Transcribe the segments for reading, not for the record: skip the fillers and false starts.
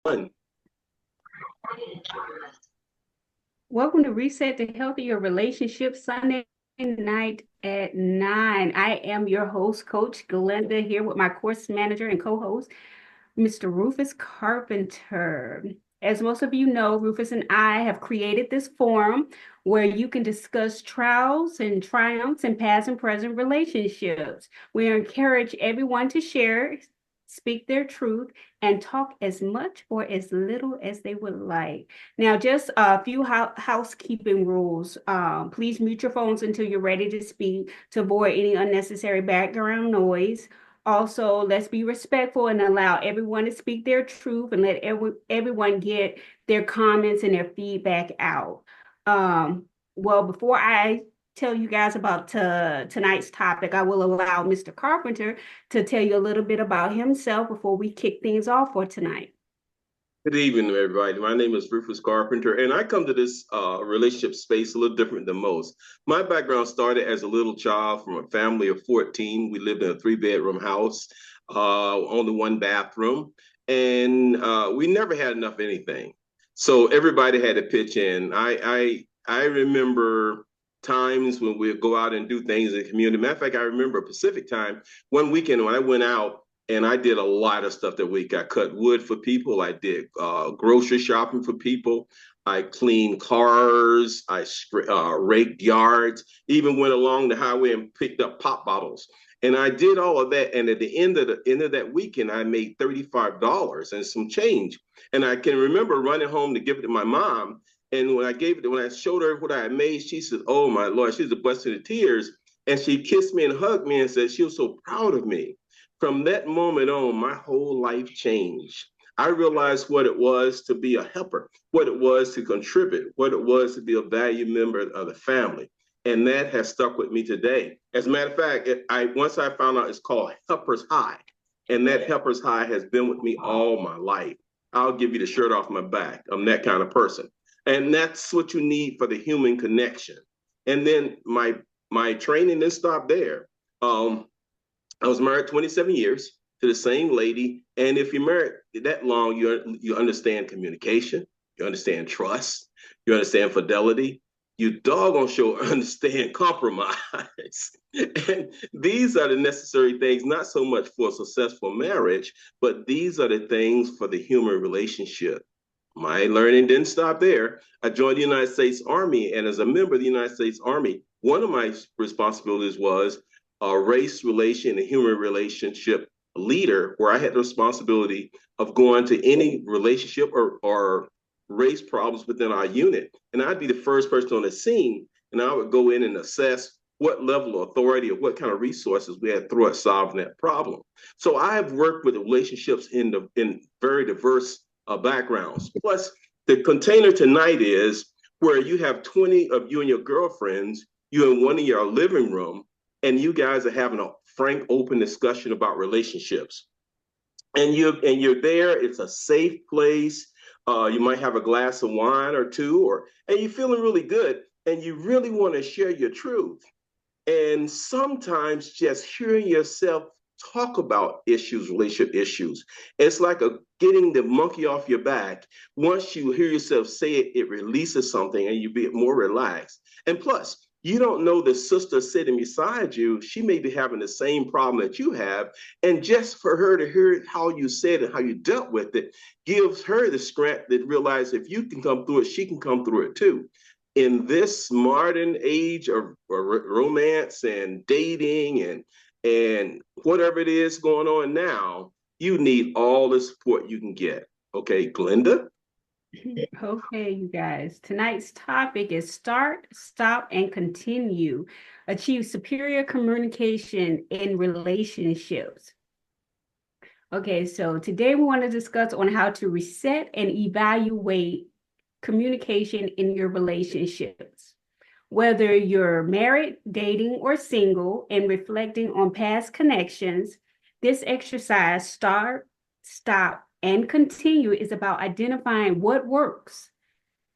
One. Welcome to Reset to Healthier Relationships Sunday night at 9. I am your host, Coach Glenda, here with my course manager and co-host, Mr. Rufus Carpenter. As most of you know, Rufus and I have created this forum where you can discuss trials and triumphs in past and present relationships. We encourage everyone to share, speak their truth, and talk as much or as little as they would like. Now, just a few housekeeping rules. Please mute your phones until you're ready to speak to avoid any unnecessary background noise. Also, let's be respectful and allow everyone to speak their truth and let everyone get their comments and their feedback out. Well, before I tell you guys about tonight's topic, I will allow Mr. Carpenter to tell you a little bit about himself before we kick things off for tonight. Good evening, everybody. My name is Rufus Carpenter, and I come to this relationship space a little different than most. My background started as a little child from a family of 14. We lived in a three-bedroom house, only one bathroom, and we never had enough of anything. So everybody had to pitch in. I remember times when we'd go out and do things in the community. Matter of fact, I remember Pacific time, one weekend when I went out and I did a lot of stuff that week. I cut wood for people. I did grocery shopping for people. I cleaned cars. I raked yards. Even went along the highway and picked up pop bottles. And I did all of that. And at the end of that weekend, I made $35 and some change. And I can remember running home to give it to my mom. And when I showed her what I had made, she said, "Oh my Lord," she's a bust into tears. And she kissed me and hugged me and said she was so proud of me. From that moment on, my whole life changed. I realized what it was to be a helper, what it was to contribute, what it was to be a valued member of the family. And that has stuck with me today. As a matter of fact, once I found out it's called Helper's High, and that Helper's High has been with me all my life. I'll give you the shirt off my back. I'm that kind of person. And that's what you need for the human connection. And then my training didn't stop there. I was married 27 years to the same lady. And if you're married that long, you understand communication, you understand trust, you understand fidelity, you doggone sure understand compromise. And these are the necessary things, not so much for a successful marriage, but these are the things for the human relationship. My learning didn't stop there. I joined the United States Army, and as a member of the United States Army, one of my responsibilities was a race relation and human relationship leader, where I had the responsibility of going to any relationship or race problems within our unit. And I'd be the first person on the scene, and I would go in and assess what level of authority or what kind of resources we had through at solving that problem. So I've worked with relationships in very diverse backgrounds. Plus, the container tonight is where you have 20 of you and your girlfriends, you in one of your living room, and you guys are having a frank, open discussion about relationships. And you're there. It's a safe place. You might have a glass of wine or two, and you're feeling really good, and you really want to share your truth. And sometimes just hearing yourself talk about issues, relationship issues, it's like getting the monkey off your back. Once you hear yourself say it, it releases something and you be more relaxed. And plus, you don't know the sister sitting beside you, she may be having the same problem that you have. And just for her to hear how you said it, how you dealt with it, gives her the strength to realize if you can come through it, she can come through it too. In this modern age of romance and dating and whatever it is going on now, you need all the support you can get. Okay, Glenda? Okay, you guys. Tonight's topic is start, stop, and continue. Achieve superior communication in relationships. Okay, so today we want to discuss on how to reset and evaluate communication in your relationships. Whether you're married, dating, or single, and reflecting on past connections, this exercise, start, stop, and continue, is about identifying what works,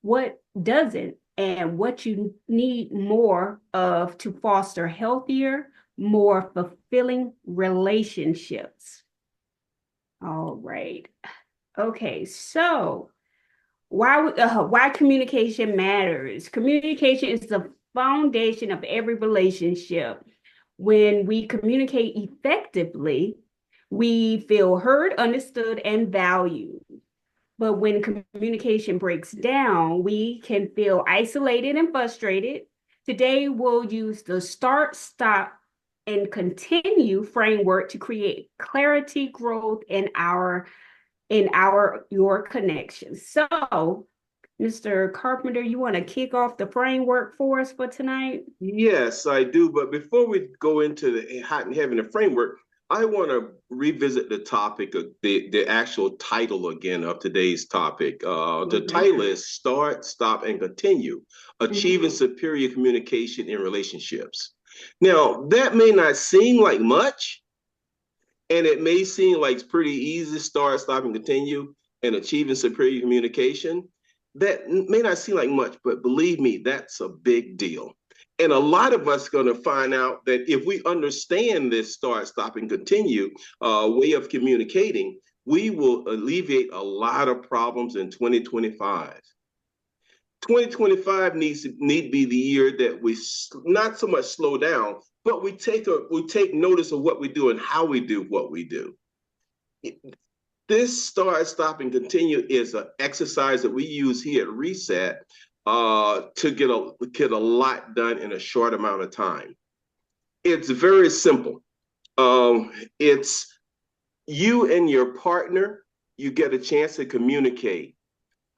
what doesn't, and what you need more of to foster healthier, more fulfilling relationships. All right. Okay, so why communication matters? Communication is the foundation of every relationship. When we communicate effectively, we feel heard, understood, and valued. But when communication breaks down, we can feel isolated and frustrated. Today, we'll use the start, stop, and continue framework to create clarity, growth in your connections. So, Mr. Carpenter, you want to kick off the framework for us for tonight? Yes, I do. But before we go into the hot and heavy, the framework, I want to revisit the topic of the actual title again of today's topic. The title is Start, Stop, and Continue, Achieving Superior Communication in Relationships. Now, that may not seem like much, and it may seem like it's pretty easy, start, stop, and continue, and achieving superior communication. That may not seem like much, but believe me, that's a big deal. And a lot of us are going to find out that if we understand this start, stop, and continue way of communicating, we will alleviate a lot of problems in 2025. 2025 needs to be the year that we not so much slow down, but we take notice of what we do and how we do what we do. This start, stop, and continue is an exercise that we use here at Reset to get a lot done in a short amount of time. It's very simple. It's you and your partner. You get a chance to communicate.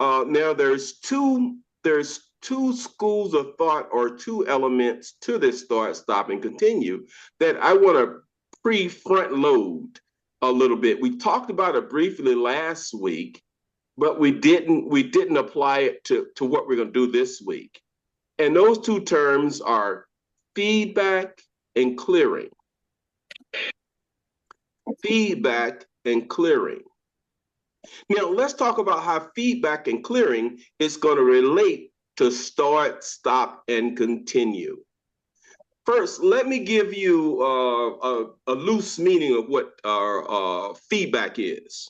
Now there's two schools of thought or two elements to this start, stop, and continue that I want to front load a little bit. We talked about it briefly last week, but we didn't apply it to what we're going to do this week. And those two terms are feedback and clearing. Feedback and clearing. Now, let's talk about how feedback and clearing is going to relate to start, stop, and continue. First, let me give you a loose meaning of what feedback is.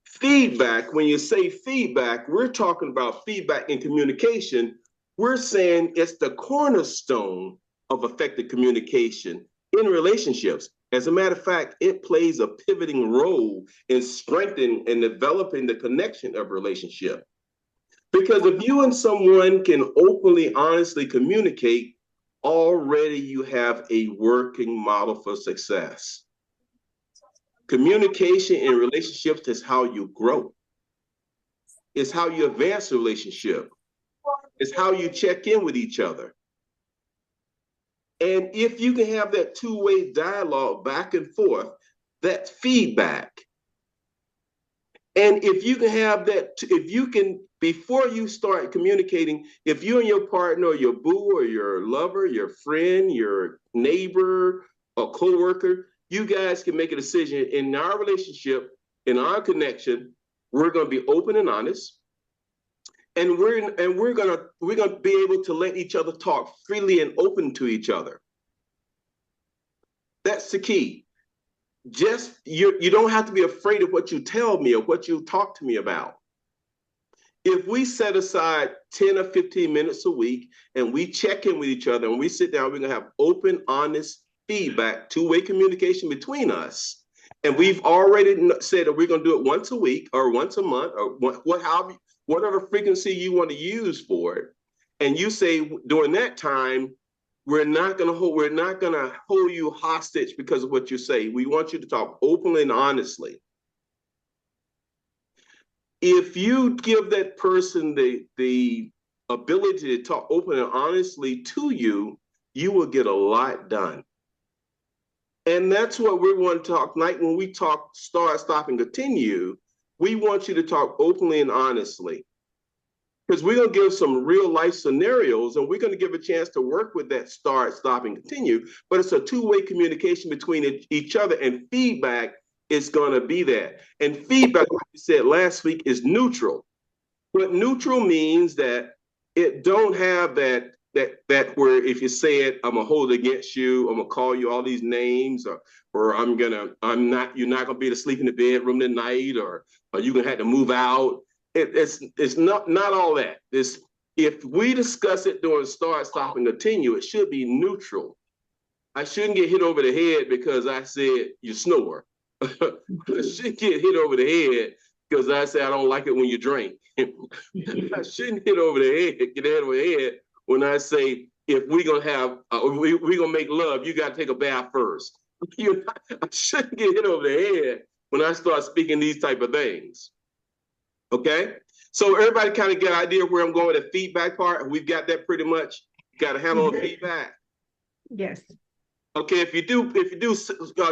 Feedback, when you say feedback, we're talking about feedback in communication. We're saying it's the cornerstone of effective communication in relationships. As a matter of fact, it plays a pivoting role in strengthening and developing the connection of relationship. Because if you and someone can openly, honestly communicate, already you have a working model for success. Communication in relationships is how you grow. It's how you advance a relationship. It's how you check in with each other. And if you can have that two-way dialogue back and forth, that's feedback. And if you can have that, if you can, before you start communicating, if you and your partner or your boo or your lover, your friend, your neighbor, or coworker, you guys can make a decision in our relationship, in our connection, we're going to be open and honest. And we're gonna be able to let each other talk freely and open to each other. That's the key. Just you don't have to be afraid of what you tell me or what you talk to me about. If we set aside 10 or 15 minutes a week and we check in with each other and we sit down, we're gonna have open, honest feedback, two-way communication between us. And we've already said that we're gonna do it once a week or once a month or whatever frequency you want to use for it. And you say during that time, we're not gonna hold you hostage because of what you say. We want you to talk openly and honestly. If you give that person the ability to talk open and honestly to you, you will get a lot done. And that's what we want to talk tonight. When we talk start, stop, and continue, we want you to talk openly and honestly. Because we're going to give some real life scenarios and we're going to give a chance to work with that start, stop, and continue. But it's a two-way communication between each other, and feedback is going to be that. And feedback, like we said last week, is neutral. But neutral means that it don't have that that where if you say it, I'm gonna hold it against you. I'm gonna call you all these names, or you're not gonna be able to sleep in the bedroom tonight, or you're gonna have to move out. It's not all that. It's if we discuss it during start, stop, and continue, it should be neutral. I shouldn't get hit over the head because I said you snore. I shouldn't get hit over the head because I said I don't like it when you drink. I shouldn't get head over the head when I say if we're gonna have we're gonna make love, you gotta take a bath first. I shouldn't get hit over the head when I start speaking these type of things. Okay, so everybody kind of get an idea where I'm going with the feedback part. We've got that pretty much. Got to handle the feedback. Yes. Okay, if you do,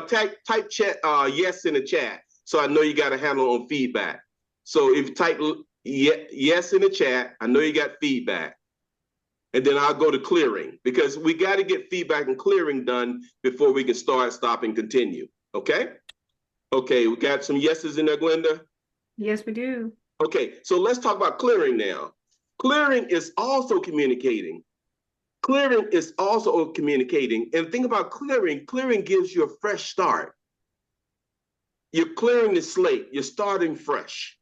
type chat yes in the chat, so I know you got a handle on feedback. So if you type yes in the chat, I know you got feedback, and then I'll go to clearing because we got to get feedback and clearing done before we can start, stop, and continue. Okay. Okay, we got some yeses in there, Glenda. Yes, we do. Okay, so let's talk about clearing now. Clearing is also communicating. Clearing is also communicating. And think about clearing. Clearing gives you a fresh start. You're clearing the slate. You're starting fresh.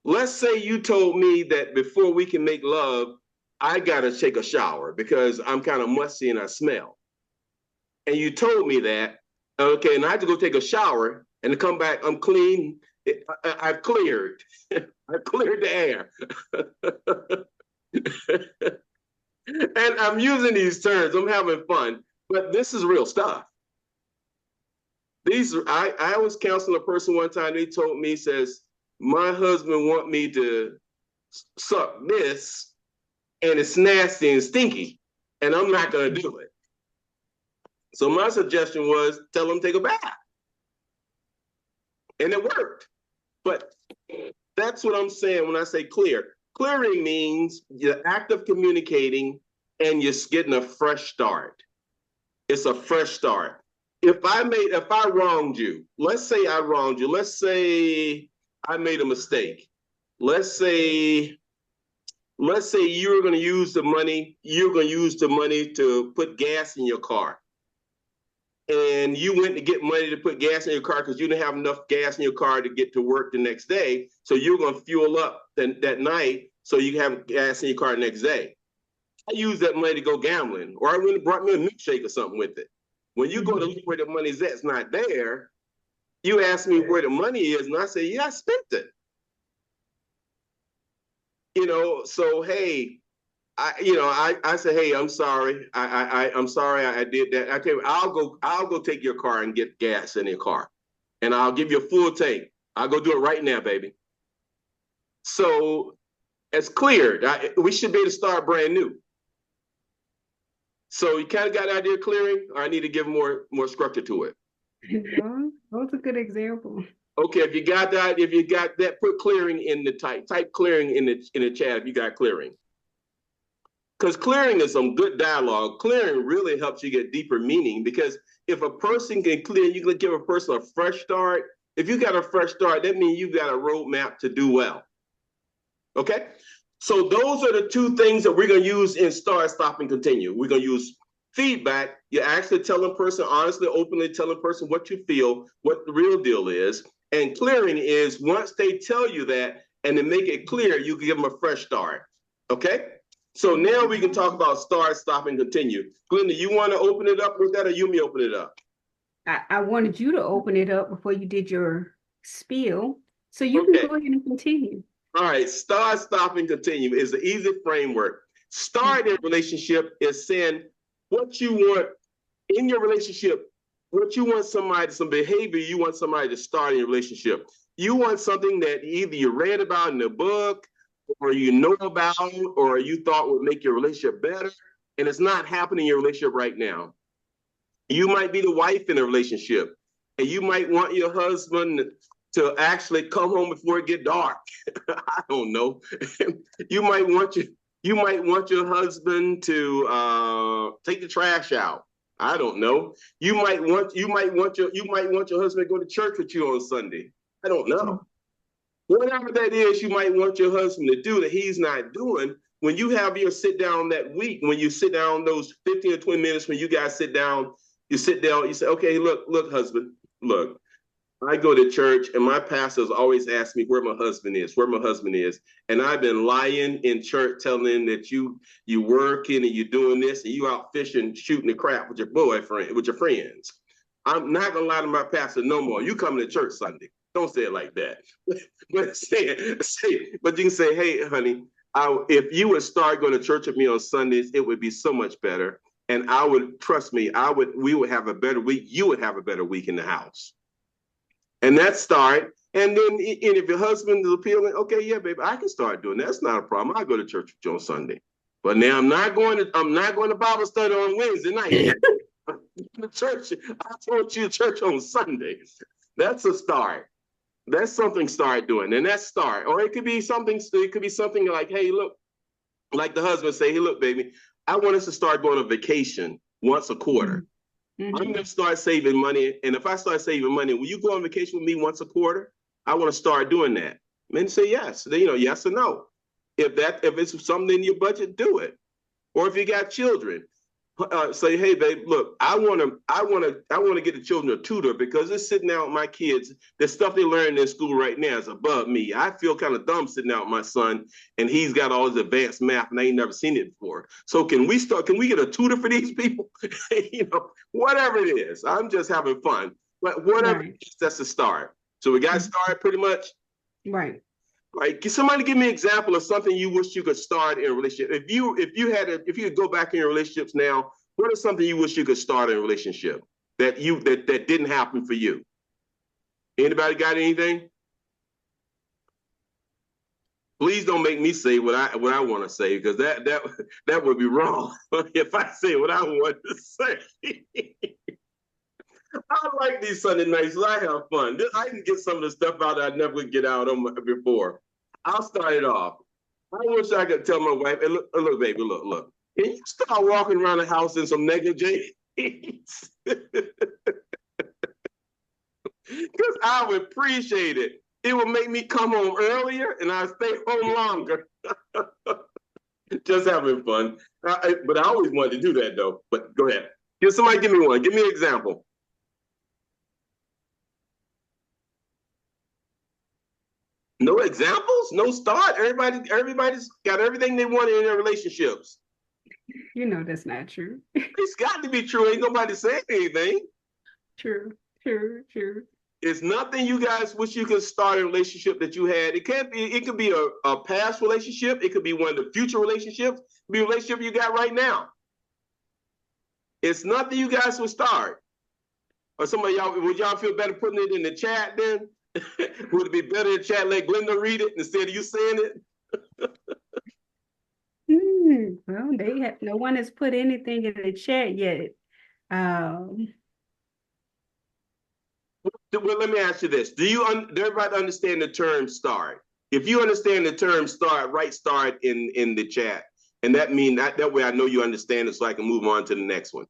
Let's say you told me that before we can make love, I got to take a shower because I'm kind of musty and I smell. And you told me that, okay, and I have to go take a shower and to come back, I'm clean. I've cleared. I've cleared the air. And I'm using these terms. I'm having fun, but this is real stuff. I was counseling a person one time. They told me, says, my husband want me to suck this, and it's nasty and stinky, and I'm not going to do it. So my suggestion was tell him to take a bath. And it worked. But that's what I'm saying when I say clear. Clearing means the act of communicating and you're getting a fresh start. It's a fresh start. If I wronged you, let's say I wronged you. Let's say I made a mistake. Let's say you're going to use the money to put gas in your car. And you went to get money to put gas in your car because you didn't have enough gas in your car to get to work the next day. So you're going to fuel up that night so you have gas in your car the next day. I use that money to go gambling, or I went and brought me a milkshake or something with it. When you go to look where the money's at, it's not there. You ask me where the money is, and I say, yeah, I spent it. So hey, I say, hey, I'm sorry. I'm sorry I did that. I tell you, I'll go take your car and get gas in your car, and I'll give you a full tank. I'll go do it right now, baby. So it's cleared. We should be able to start brand new. So you kind of got an idea of clearing, or I need to give more structure to it. Those are good examples. Okay, if you got that, put clearing in the type clearing in the chat if you got clearing. Because clearing is some good dialogue. Clearing really helps you get deeper meaning, because if a person can clear, you can give a person a fresh start. If you got a fresh start, that means you've got a roadmap to do well. Okay? So those are the two things that we're going to use in start, stop, and continue. We're going to use feedback. You're actually telling a person, honestly, openly telling a person what you feel, what the real deal is. And clearing is once they tell you that and to make it clear, you can give them a fresh start. Okay? So now we can talk about start, stop, and continue. Glenda, you want to open it up with that, or you may open it up? I wanted you to open it up before you did your spiel, so you can go ahead and continue. All right, start, stop, and continue is an easy framework. Start in a relationship is saying what you want in your relationship, what you want some behavior you want somebody to start in your relationship. You want something that either you read about in a book, or you know about, or you thought would make your relationship better, and it's not happening in your relationship right now. You might be the wife in a relationship, and you might want your husband to actually come home before it get dark. I don't know. You might want your husband to take the trash out. I don't know. You might want your husband to go to church with you on Sunday. I don't know. Whatever that is, you might want your husband to do that he's not doing, when you have your sit down that week, when you sit down those 15 or 20 minutes, when you guys sit down, you sit down, you say, okay, look, husband, look, I go to church and my pastors always ask me where my husband is, And I've been lying in church telling them that you working and you doing this and you out fishing, shooting the crap with your boyfriend, with your friends. I'm not gonna lie to my pastor no more. You coming to church Sunday. Don't say it like that. But you can say, hey, honey, if you would start going to church with me on Sundays, it would be so much better. And I would, trust me, we would have a better week. You would have a better week in the house. And that start. And then if your husband is appealing, okay, yeah, baby, I can start doing that. That's not a problem. I go to church with you on Sunday. But now I'm not going to Bible study on Wednesday night. The church, I told you church on Sunday. That's a start. That's something start doing. And that's start. Or it could be something like, hey, look, like the husband say, hey, look, baby, I want us to start going on vacation once a quarter. Mm-hmm. I'm going to start saving money. And if I start saving money, will you go on vacation with me once a quarter? I want to start doing that. Men say yes. Yes or no. If it's something in your budget, do it. Or if you got children, say, hey, babe, look, I want to get the children a tutor because it's sitting out with my kids. The stuff they learn in school right now is above me. I feel kind of dumb sitting out with my son, and he's got all his advanced math, and I ain't never seen it before. So can we get a tutor for these people? Whatever it is. I'm just having fun. But whatever it is, that's a start. So we got to start pretty much. Right. Like, somebody give me an example of something you wish you could start in a relationship. If you could go back in your relationships now, what is something you wish you could start in a relationship that didn't happen for you? Anybody got anything? Please don't make me say what I want to say, because that would be wrong if I say what I want to say. I like these Sunday nights. I have fun. I can get some of the stuff out that I never would get out on before. I'll start it off. I wish I could tell my wife, hey, look, baby, look. Can you start walking around the house in some negligee? Because I would appreciate it. It would make me come home earlier and I'd stay home longer. Just having fun. But I always wanted to do that, though. But go ahead. Somebody give me one. Give me an example. No examples? No start? Everybody's got everything they want in their relationships. That's not true. It's got to be true. Ain't nobody saying anything. True. It's nothing you guys wish you could start a relationship that you had. It could be a past relationship. It could be one of the future relationships. It could be a relationship you got right now. It's nothing you guys would start. Or would y'all feel better putting it in the chat then? Would it be better to chat, let Glenda read it instead of you saying it? Well, no one has put anything in the chat yet. Well, let me ask you this. Do everybody understand the term start? If you understand the term start, write start in the chat. And that way I know you understand it so I can move on to the next one.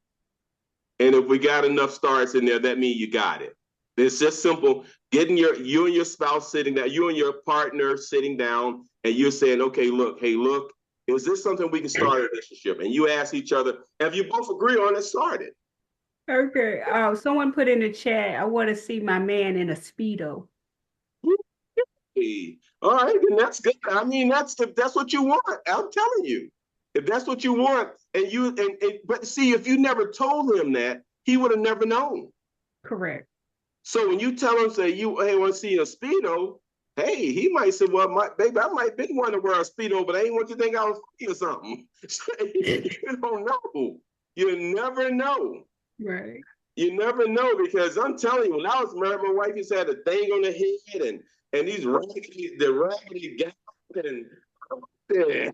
And if we got enough starts in there, that means you got it. It's just simple. Getting you and your spouse sitting down, you and your partner sitting down, and you're saying, okay, look, is this something we can start a relationship? And you ask each other, if you both agree on it, start it. Okay. Someone put in the chat, I want to see my man in a Speedo. Hey, all right, then that's good. I mean, if that's what you want, I'm telling you. If that's what you want, but see, if you never told him that, he would have never known. Correct. So when you tell him, say, hey, want to see a Speedo, hey, he might say, well, baby, I might been wanting to wear a Speedo, but I ain't want you to think I was or something. You don't know. You never know. Right. You never know, because I'm telling you, when I was married, my wife used to have a thing on the head and these raggedy gowns and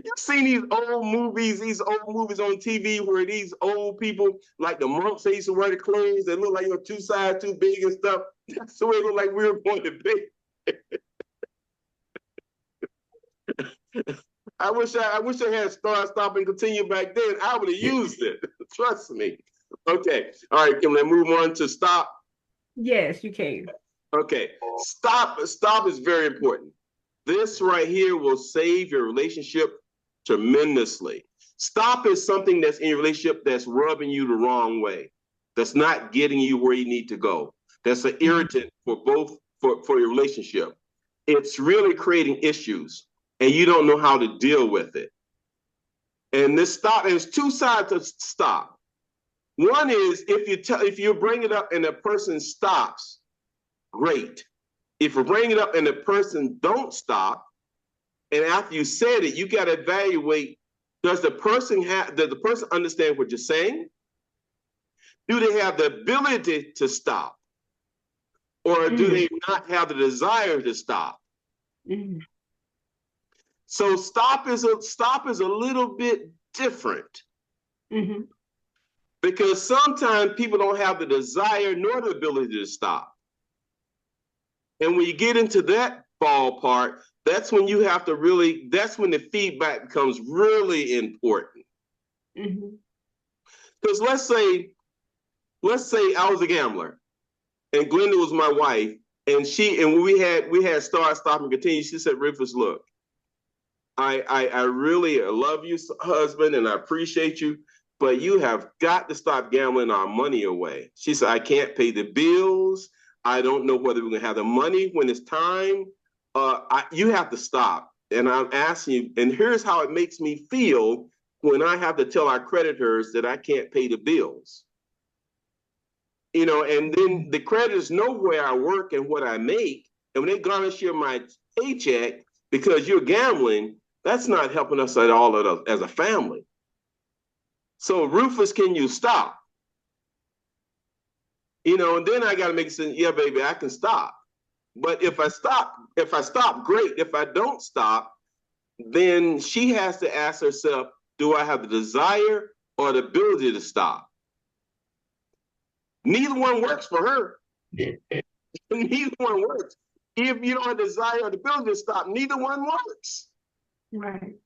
you've seen these old movies on TV where these old people, like the monks, they used to wear the clothes that look like you're two sides too big and stuff. That's the way it looked like we were going to be. I wish I had stop and continue back then. I would have used it. Trust me. Okay. All right. Can we move on to stop? Yes, you can. Okay. Stop is very important. This right here will save your relationship tremendously. Stop is something that's in your relationship that's rubbing you the wrong way, that's not getting you where you need to go, that's an irritant for your relationship. It's really creating issues, and you don't know how to deal with it. And this stop, there's two sides of stop. One is if you bring it up and the person stops, great. If you bring it up and the person don't stop, and after you said it, you got to evaluate: does the person understand what you're saying? Do they have the ability to stop, or do they not have the desire to stop? So stop is a little bit different, because sometimes people don't have the desire nor the ability to stop. And when you get into that ballpark, that's when you have to that's when the feedback becomes really important. Because let's say I was a gambler and Glenda was my wife, and when we had start, stop, and continue, she said, Rufus, look, I really love you, husband, and I appreciate you, but you have got to stop gambling our money away. She said, I can't pay the bills. I don't know whether we're going to have the money when it's time. You have to stop. And I'm asking you, and here's how it makes me feel when I have to tell our creditors that I can't pay the bills. And then the creditors know where I work and what I make. And when they garnish my paycheck because you're gambling, that's not helping us at all as a family. So, Rufus, can you stop? And then I got to make sense. Yeah, baby, I can stop. But if I stop, great. If I don't stop, then she has to ask herself, do I have the desire or the ability to stop? Neither one works for her. Neither one works. If you don't have the desire or the ability to stop, neither one works. Right.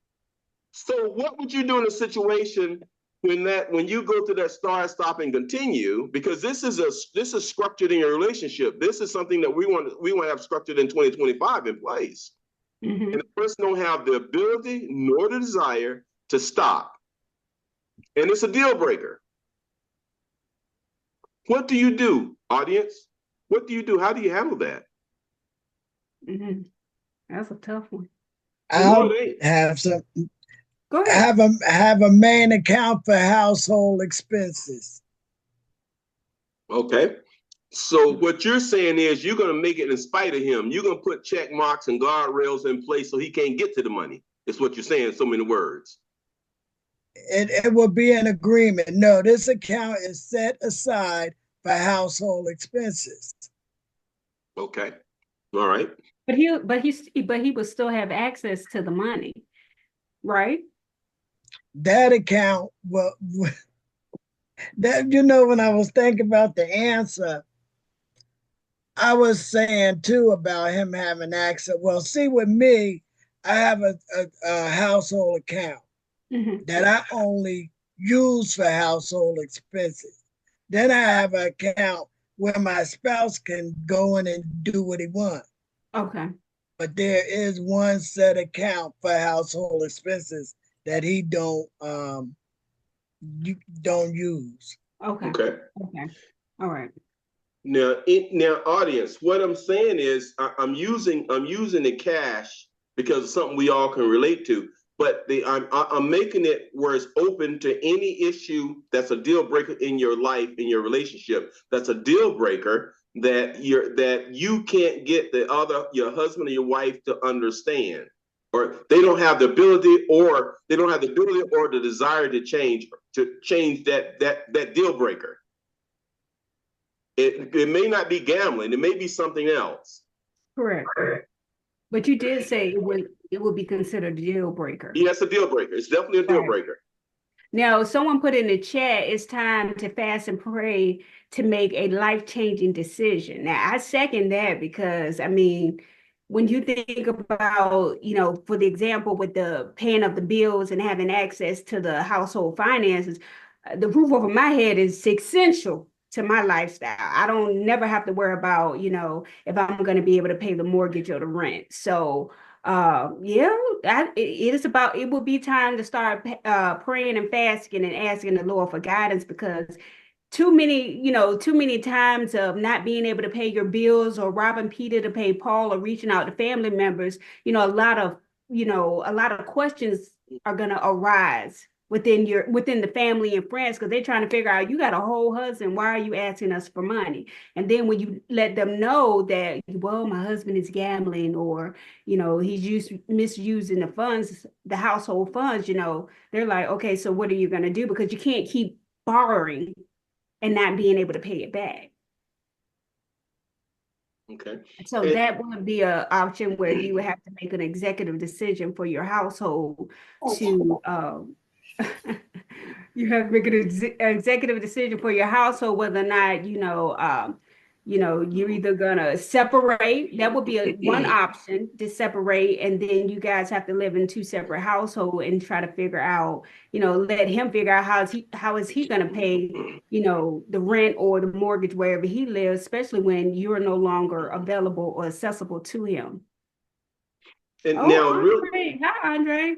So what would you do in a situation when you go through that start, stop, and continue? Because this is structured in your relationship. This is something that we want to have structured in 2025 in place. And the person don't have the ability nor the desire to stop. And it's a deal breaker. What do you do, audience? What do you do? How do you handle that? That's a tough one. I'll have some. Go ahead. Have a main account for household expenses. Okay. So what you're saying is you're going to make it in spite of him. You're going to put check marks and guardrails in place so he can't get to the money. It's what you're saying in so many words. It will be an agreement. No, this account is set aside for household expenses. Okay. All right. But he will still have access to the money, right? That account when I was thinking about the answer, I was saying too about him having access. Well, see, with me, I have a household account that I only use for household expenses. Then I have an account where my spouse can go in and do what he wants. Okay. But there is one set account for household expenses that he don't use. Okay. Okay. Okay. All right. Now, audience, what I'm saying is I'm using the cash because it's something we all can relate to. But I'm making it where it's open to any issue that's a deal breaker in your life, in your relationship. That's a deal breaker that you can't get your husband or your wife to understand, or they don't have the ability, or the desire to change that deal breaker. It may not be gambling. It may be something else. Correct. But you did say it would be considered a deal breaker. Yeah, it's a deal breaker. It's definitely a deal breaker. Now, someone put in the chat, it's time to fast and pray to make a life-changing decision. Now, I second that because, I mean, when you think about, for the example with the paying of the bills and having access to the household finances, the roof over my head is essential to my lifestyle. I don't never have to worry about, if I'm going to be able to pay the mortgage or the rent. So Yeah, it would be time to start praying and fasting and asking the Lord for guidance, because too many times of not being able to pay your bills, or robbing Peter to pay Paul, or reaching out to family members, a lot of questions are gonna arise within the family and friends, because they're trying to figure out, you got a whole husband, why are you asking us for money? And then when you let them know that, well, my husband is gambling, or he's misusing the household funds, they're like, okay, so what are you gonna do? Because you can't keep borrowing and not being able to pay it back. Okay. So that would be an option where you would have to make an executive decision for your household to you have to make an executive decision for your household, whether or not, you're either gonna separate. That would be one option, to separate, and then you guys have to live in two separate households and try to figure out, let him figure out how is he gonna pay, the rent or the mortgage wherever he lives, especially when you're no longer available or accessible to him. And oh, now, Andre. Hi, Andre.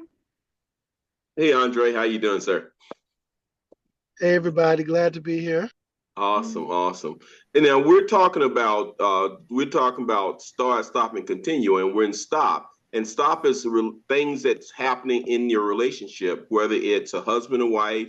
Hey, Andre, how you doing, sir? Hey, everybody, glad to be here. Awesome, awesome. And now we're talking about start, stop, and continue, and we're in stop. And stop is things that's happening in your relationship, whether it's a husband and wife,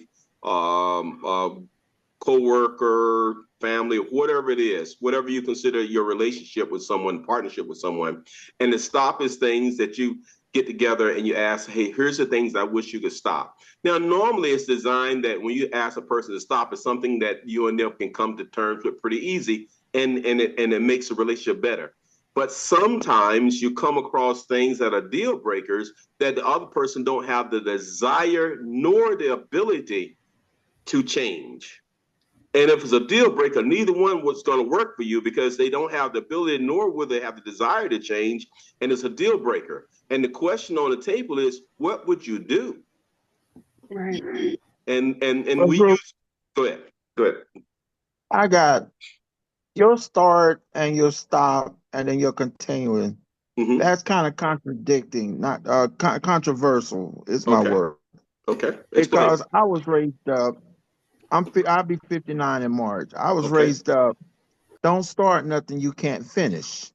co-worker, family, whatever it is, whatever you consider your relationship with someone, partnership with someone. And the stop is things that you get together and you ask, hey, here's the things I wish you could stop. Now, normally it's designed that when you ask a person to stop, it's something that you and them can come to terms with pretty easy, and it makes the relationship better. But sometimes you come across things that are deal breakers that the other person don't have the desire nor the ability to change. And if it's a deal breaker, neither one was going to work for you, because they don't have the ability, nor will they have the desire to change. And it's a deal breaker. And the question on the table is, what would you do? Right. And Well, we Brooke, use. Go ahead. Go ahead. I got your start and your stop and then your continuing. Mm-hmm. That's kind of contradicting, not controversial is my Okay. word. Okay. Explain. Because I was raised up, I'll be 59 in March. I was Okay. raised up, don't start nothing you can't finish.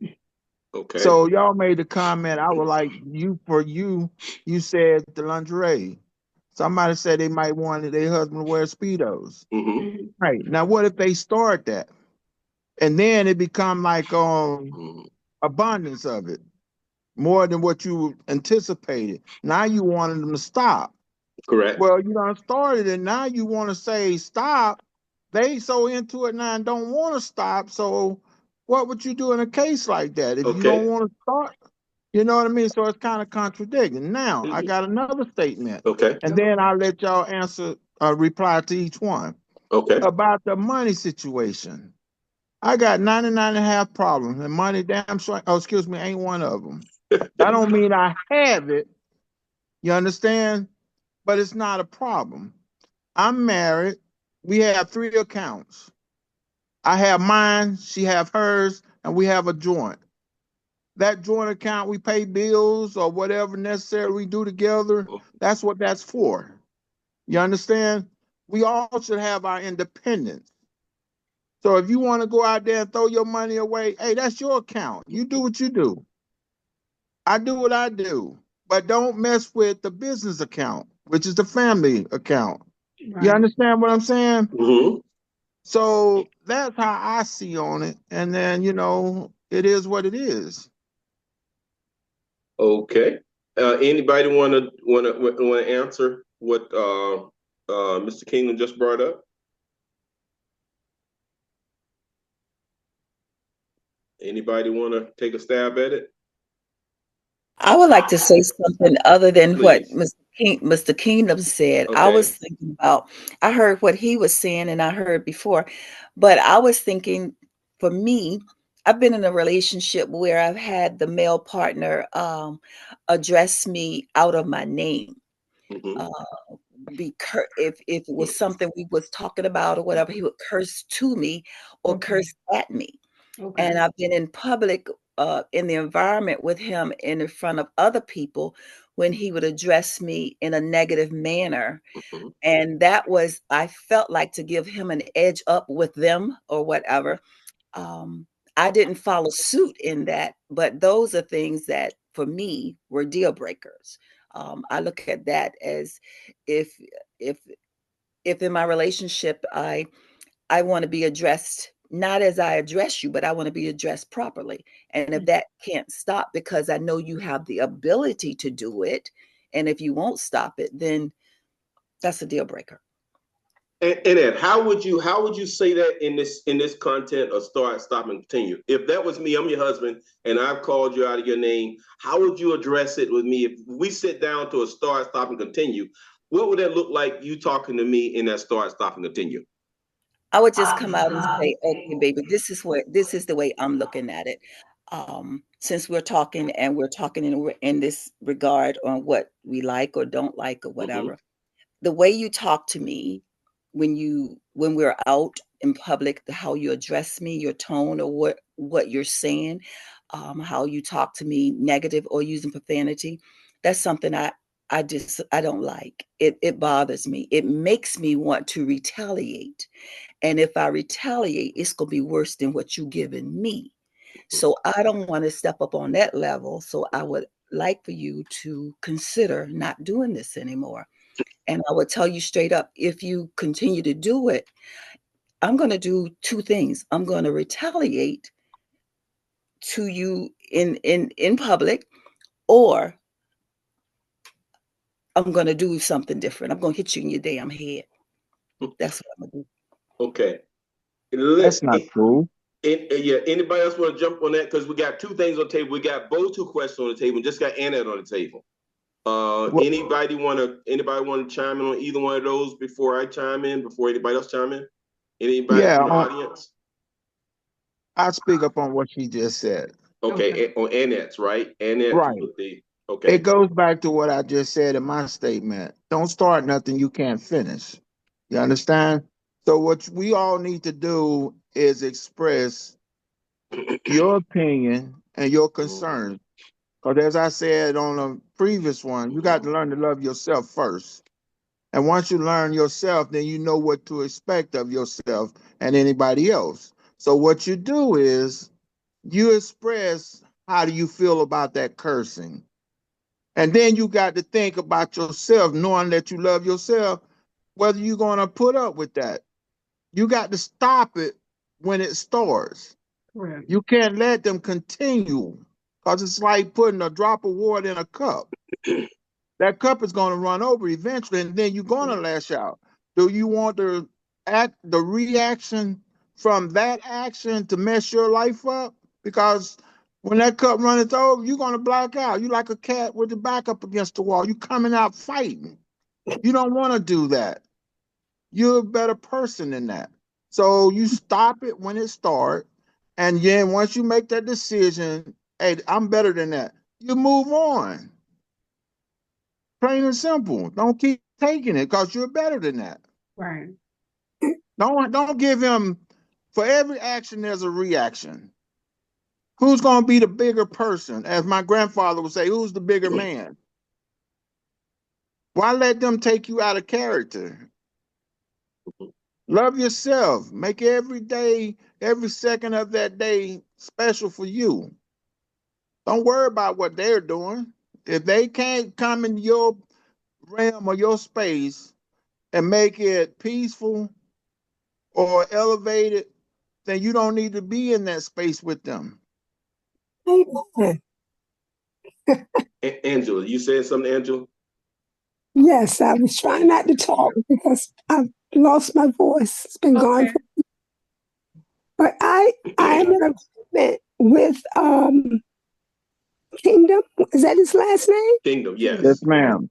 Okay. So y'all made the comment, I would like you said the lingerie. Somebody said they might want their husband to wear Speedos. Mm-hmm. Right. Now what if they start that? And then it become like Mm-hmm. abundance of it, more than what you anticipated. Now you wanted them to stop. Correct. Well, you done started it. Now you want to say stop. They so into it now and don't want to stop. So what would you do in a case like that if you don't Okay. want to start? You know what I mean? So it's kind of contradicting. Now I Mm-hmm. got another statement, Okay. and then I'll let y'all answer, reply to each one Okay. about the money situation. I got 99 and a half problems, and money damn sure, oh, excuse me, ain't one of them. That don't mean I have it. You understand? But it's not a problem. I'm married. We have 3 accounts. I have mine, she have hers, and we have a joint. That joint account, we pay bills or whatever necessary we do together. That's what that's for. You understand? We all should have our independence. So if you want to go out there and throw your money away, hey, that's your account. You do what you do. I do what I do. But don't mess with the business account, which is the family account. Right. You understand what I'm saying? Mm-hmm. So that's how I see on it. And then, it is what it is. Okay. Anybody want to answer what Mr. Kingdom just brought up? Anybody want to take a stab at it? I would like to say something other than what Please. Mr. Kingdom said. I Okay. was thinking about, I heard what he was saying and I heard before, but I was thinking, for me, I've been in a relationship where I've had the male partner address me out of my name. Mm-hmm. If it was something we was talking about or whatever, he would curse to me or Okay. curse at me. Okay. And I've been in public in the environment with him in front of other people when he would address me in a negative manner. Mm-hmm. And that was, I felt like, to give him an edge up with them or whatever. I didn't follow suit in that, but those are things that for me were deal breakers. I look at that as if in my relationship, I want to be addressed not as I address you, but I want to be addressed properly. And if that can't stop because I know you have the ability to do it, and if you won't stop it, then that's a deal breaker. And Ed, how would you say that in this content of start, stop, and continue? If that was me, I'm your husband, and I've called you out of your name, how would you address it with me? If we sit down to a start, stop, and continue, what would that look like, you talking to me in that start, stop, and continue? I would just come out and say, okay, baby, this is the way I'm looking at it. Since we're talking in this regard on what we like or don't like or whatever, the way you talk to me when we're out in public, how you address me, your tone, or what you're saying, how you talk to me negative or using profanity, that's something I don't like. It bothers me. It makes me want to retaliate. And if I retaliate, it's going to be worse than what you've given me. So I don't want to step up on that level. So I would like for you to consider not doing this anymore. And I would tell you straight up, if you continue to do it, I'm going to do two things. I'm going to retaliate to you in public, or I'm going to do something different. I'm going to hit you in your damn head. That's what I'm going to do. Okay. That's not true. Yeah, anybody else want to jump on that? Because we got two things on the table. We got both two questions on the table and just got Annette on the table. Anybody want to chime in on either one of those before I chime in, before anybody else chime in? Anybody from the audience? I'll speak up on what she just said. Okay. On Annette's, right? Annette, right. Okay. It goes back to what I just said in my statement. Don't start nothing you can't finish. You understand? So what we all need to do is express your opinion and your concerns. Because as I said on a previous one, you got to learn to love yourself first. And once you learn yourself, then you know what to expect of yourself and anybody else. So what you do is you express how do you feel about that cursing. And then you got to think about yourself, knowing that you love yourself, whether you're going to put up with that. You got to stop it when it starts. Right. You can't let them continue, because it's like putting a drop of water in a cup. That cup is going to run over eventually, and then you're going to lash out. Do you want the reaction from that action to mess your life up? Because when that cup runs over, you're going to black out. You're like a cat with the back up against the wall. You're coming out fighting. You don't want to do that. You're a better person than that. So you stop it when it starts. And then once you make that decision, hey, I'm better than that, you move on. Plain and simple. Don't keep taking it, because you're better than that. Right. Don't give him, for every action, there's a reaction. Who's going to be the bigger person? As my grandfather would say, who's the bigger man? Why let them take you out of character? Love yourself. Make every day, every second of that day special for you. Don't worry about what they're doing. If they can't come in your realm or your space and make it peaceful or elevated, then you don't need to be in that space with them. Angela, you saying something, Angela? Yes, I was trying not to talk because I've lost my voice. It's been gone. But I am in agreement with Kingdom. Is that his last name? Kingdom, yes. Yes, ma'am.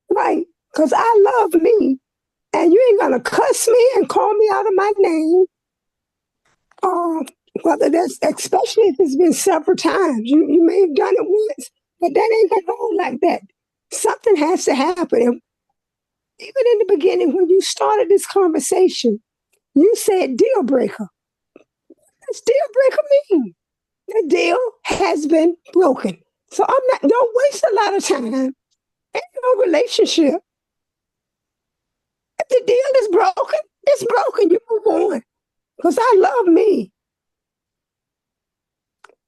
Right, because I love me, and you ain't gonna cuss me and call me out of my name. Whether that's, especially if it's been several times. You may have done it once, but that ain't gonna go like that. Something has to happen. And even in the beginning, when you started this conversation, you said deal breaker. What does deal breaker mean? the deal has been broken. So don't waste a lot of time in your relationship. If the deal is broken, it's broken. You move on. Because I love me.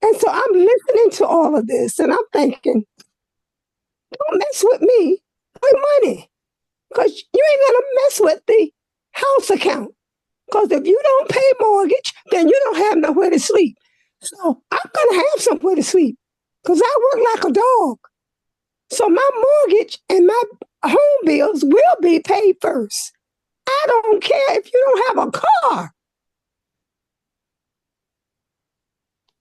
And so I'm listening to all of this and I'm thinking, don't mess with me with money. Because you ain't going to mess with the house account. Because if you don't pay mortgage, then you don't have nowhere to sleep. So I'm going to have somewhere to sleep because I work like a dog. So my mortgage and my home bills will be paid first. I don't care if you don't have a car.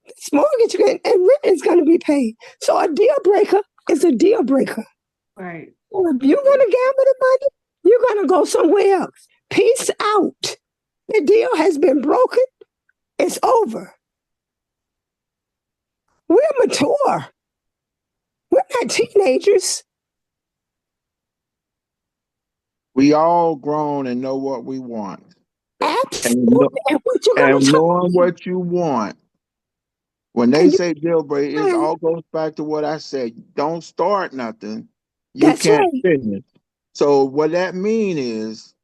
This mortgage and rent is going to be paid. So a deal breaker is a deal breaker. Right. Well, if you're going to gamble the money, you're going to go somewhere else. Peace out. The deal has been broken. It's over. We're mature. We're not teenagers. We all grown and know what we want. Absolutely. And what you're going And to knowing what you want. When they say deal break, it Right. all goes back to what I said. Don't start nothing. You That's can't right. finish. So what that means is,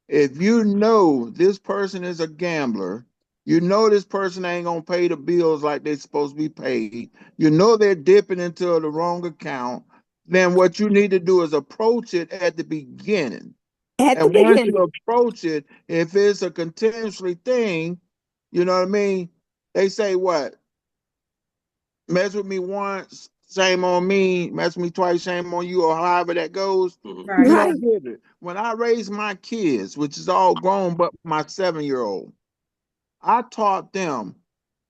if you know this person is a gambler, you know this person ain't gonna pay the bills like they're supposed to be paid, you know they're dipping into the wrong account, then what you need to do is approach it at the beginning. At the And once beginning. you approach it, if it's a continuously thing, you know what I mean? They say what? Mess with me once, shame on me. Mess with me twice, shame on you, or however that goes. Right. You Right. don't get it. When I raised my kids, which is all grown but my 7-year-old, I taught them,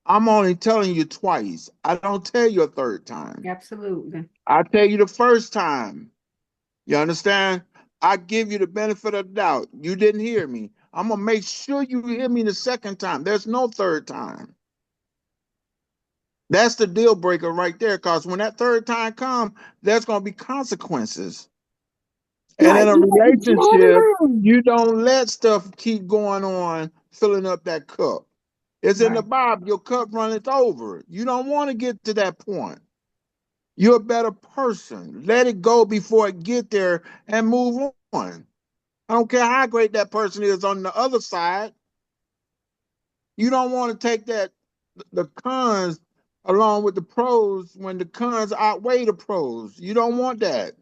I'm only telling you twice. I don't tell you a third time. Absolutely. I tell you the first time. You understand? I give you the benefit of the doubt. You didn't hear me. I'm going to make sure you hear me the second time. There's no third time. That's the deal breaker right there, because when that third time comes, there's going to be consequences. And Right. in a You got to draw relationship, the line. you don't let stuff keep going on, filling up that cup. It's in the Right. Bible, your cup runneth over. You don't want to get to that point. You're a better person. Let it go before it get there and move on. I don't care how great that person is on the other side. You don't want to take the cons along with the pros when the cons outweigh the pros. You don't want that.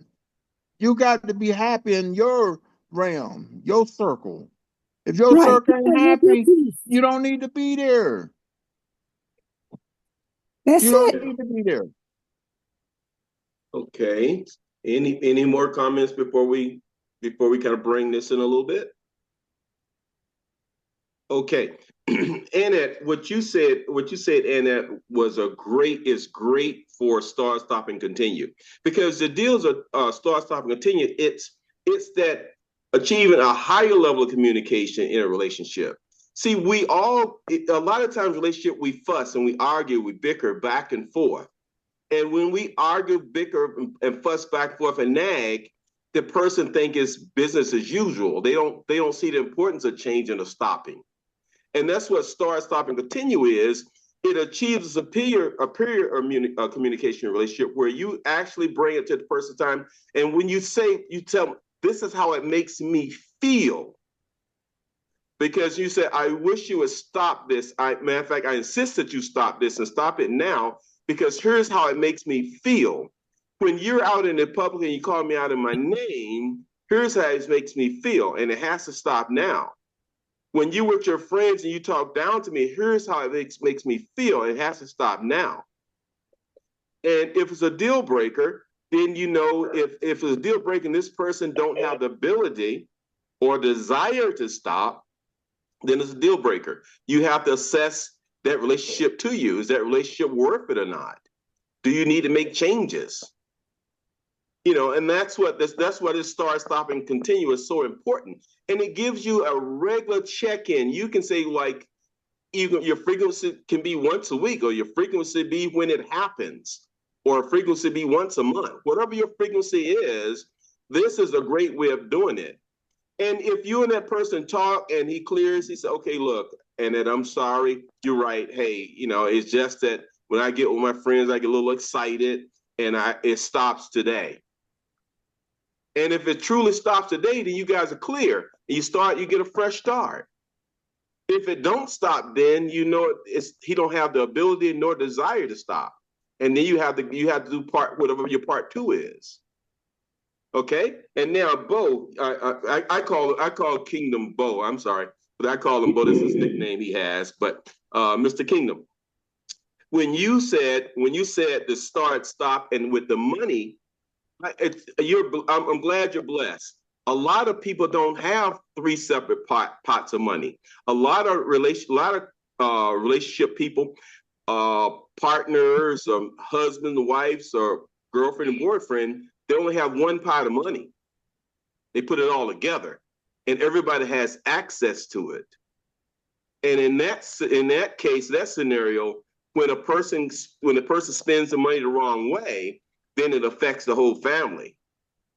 You got to be happy in your realm, your circle. If your Right. circle ain't Have your happy, peace. you don't need to be there. That's You don't it. need to be there. Okay. Any more comments before we kind of bring this in a little bit? Okay. Annette, what you said, Annette, is great for start, stop, and continue. Because the deals are start, stop, and continue. It's that achieving a higher level of communication in a relationship. See, a lot of times relationship, we fuss and we argue, we bicker back and forth. And when we argue, bicker, and fuss back and forth and nag, the person think it's business as usual. They don't see the importance of changing or stopping. And that's what start, stop, and continue is. It achieves a superior communication relationship where you actually bring it to the person's time. And when you tell them, this is how it makes me feel. Because you said, I wish you would stop this. Matter of fact, I insist that you stop this and stop it now, because here's how it makes me feel. When you're out in the public and you call me out in my name, here's how it makes me feel. And it has to stop now. When you with your friends and you talk down to me, here's how it makes me feel. It has to stop now. And if it's a deal breaker, then you know if it's a deal breaker and this person don't have the ability or desire to stop, then it's a deal breaker. You have to assess that relationship to you. Is that relationship worth it or not? Do you need to make changes? And that's what this start, stop, and continue is so important. And it gives you a regular check-in. You can say, like, your frequency can be once a week, or your frequency be when it happens, or frequency be once a month. Whatever your frequency is, this is a great way of doing it. And if you and that person talk and he says, okay, look, and then I'm sorry, you're right. Hey, it's just that When I get with my friends, I get a little excited, and it stops today. And if it truly stops today, then you guys are clear. You get a fresh start. If it don't stop, then he don't have the ability nor desire to stop. And then you have to do whatever your part 2 is. Okay? And now Bo, I call Kingdom Bo. I'm sorry, but I call him Bo. This is his nickname he has. But Mr. Kingdom, when you said the start, stop, and with the money, I'm glad you're blessed. A lot of people don't have 3 separate pots of money. A lot of relationship people, partners, husbands, wives, or girlfriend and boyfriend, they only have 1 pot of money. They put it all together, and everybody has access to it. And in that case, that scenario, when the person spends the money the wrong way, then it affects the whole family.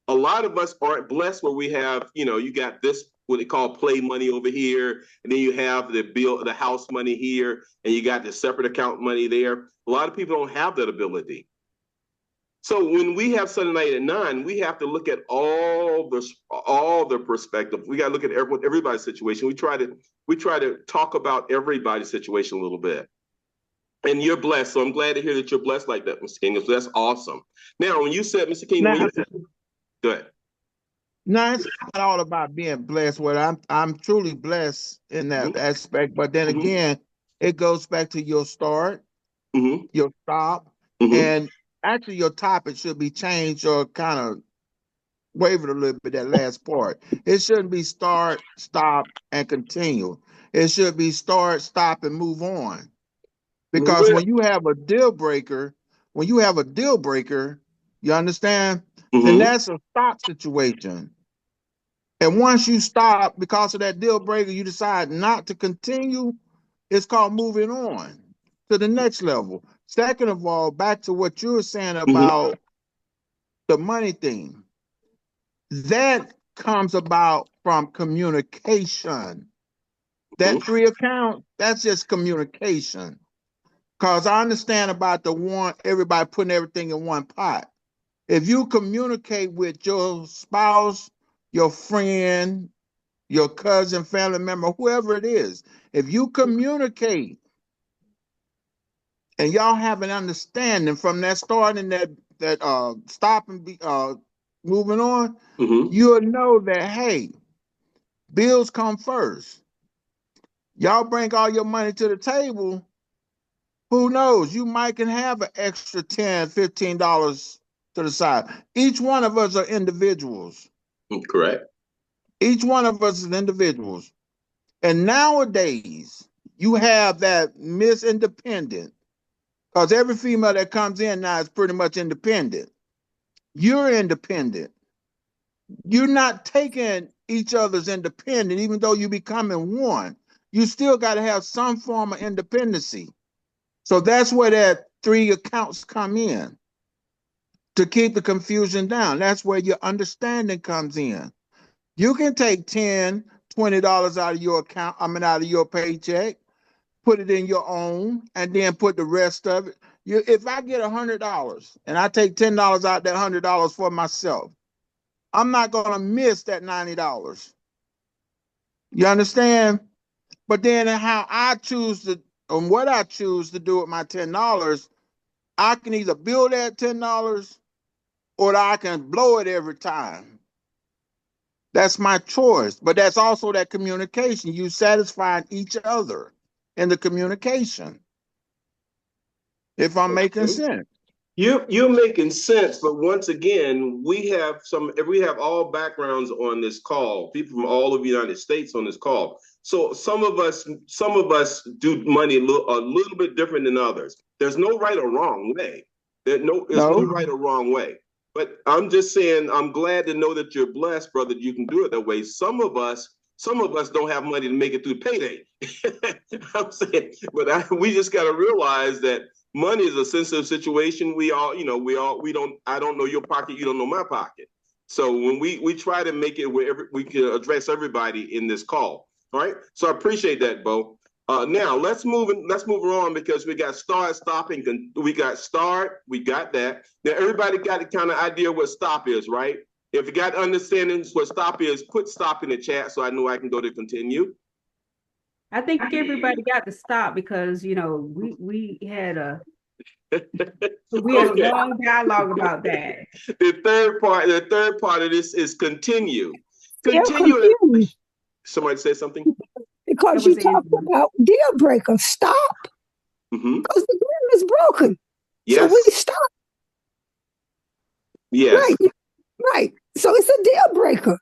A lot of us aren't blessed where we have, you got this, what they call play money over here, and then you have the house money here, and you got the separate account money there. A lot of people don't have that ability. So when we have Sunday Night at 9, we have to look at all the perspective. We got to look at everybody's situation. We try to talk about everybody's situation a little bit. And you're blessed, so I'm glad to hear that you're blessed like that, Mr. Kingdom. So that's awesome. Now, when you said, Mr. Kingdom, go ahead. No, it's not all about being blessed. Well, I'm truly blessed in that aspect. But then again, it goes back to your start, your stop, and actually your topic should be changed or kind of wavered a little bit, that last part. It shouldn't be start, stop, and continue. It should be start, stop, and move on. Because when you have a deal breaker, you understand, then that's a stop situation. And once you stop because of that deal breaker, you decide not to continue, it's called moving on to the next level. Second of all, back to what you were saying about the money thing. That comes about from communication. That 3 account, that's just communication. Because I understand about everybody putting everything in 1 pot. If you communicate with your spouse, your friend, your cousin, family member, whoever it is, if you communicate and y'all have an understanding from that start and that stop and be moving on, you'll know that, hey, bills come first. Y'all bring all your money to the table. Who knows? You might can have an extra $10, $15 to the side. Each one of us are individuals. Correct. Each one of us is individuals. And nowadays, you have that Miss Independent, because every female that comes in now is pretty much independent. You're independent. You're not taking each other's independent, even though you're becoming one. You still got to have some form of independency. So that's where that 3 accounts come in to keep the confusion down. That's where your understanding comes in. You can take $10, $20 out of your account, out of your paycheck, put it in your own, and then put the rest of it. If I get $100 and I take $10 out that $100 for myself, I'm not going to miss that $90. You understand? But then what I choose to do with my $10, I can either build that $10 or I can blow it every time. That's my choice. But that's also that communication. You satisfying each other in the communication. If I'm making sense. You're making sense, but once again, we have all backgrounds on this call, people from all over the United States on this call. So some of us do money a little bit different than others. There's no right or wrong way. There's no right or wrong way. But I'm just saying, I'm glad to know that you're blessed, brother. You can do it that way. Some of us don't have money to make it through payday. I'm saying, but we just got to realize that money is a sensitive situation. I don't know your pocket, you don't know my pocket. So when we try to make it where we can address everybody in this call. All right. So I appreciate that, Bo. Now let's move on because we got start, stop, and we got start. We got that. Now everybody got the kind of idea what stop is, right? If you got understanding what stop is, put stop in the chat so I know I can go to continue. I think everybody got to stop because we had a long dialogue about that. The third part of this is continue. Continue. Somebody say something? Because you talked about deal breakers. Stop. Because the game is broken. Yes. So we stop. Yes. Right. So it's a deal breaker.